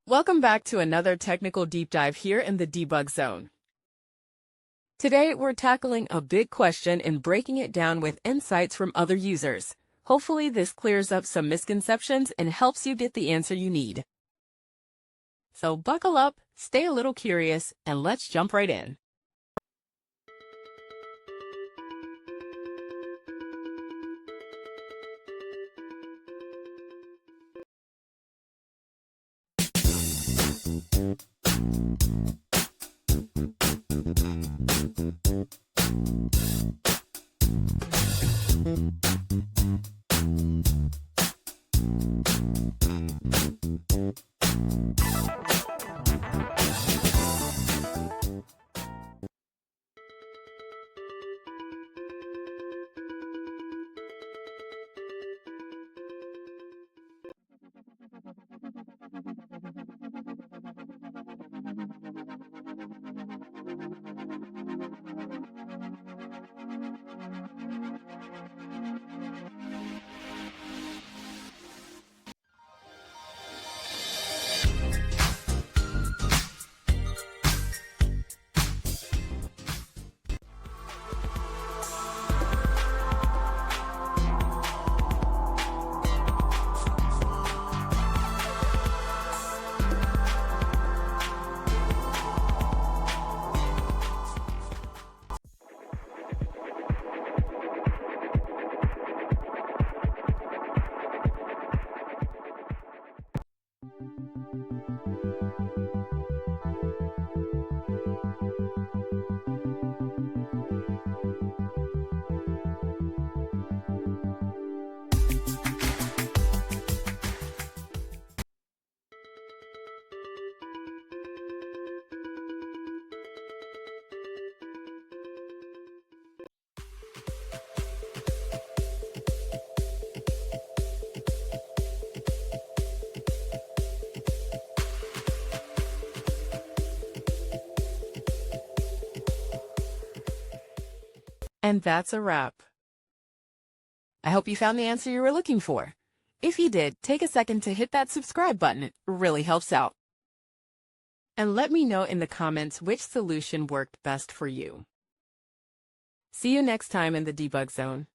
Welcome back to another technical deep dive here in the debug zone. Today, we're tackling a big question and breaking it down with insights from other users. Hopefully, this clears up some misconceptions and helps you get the answer you need. So buckle up, stay a little curious, and let's jump right in. And that's a wrap. I hope you found the answer you were looking for. If you did, take a second to hit that subscribe button. It really helps out. And let me know in the comments which solution worked best for you. See you next time in the debug zone.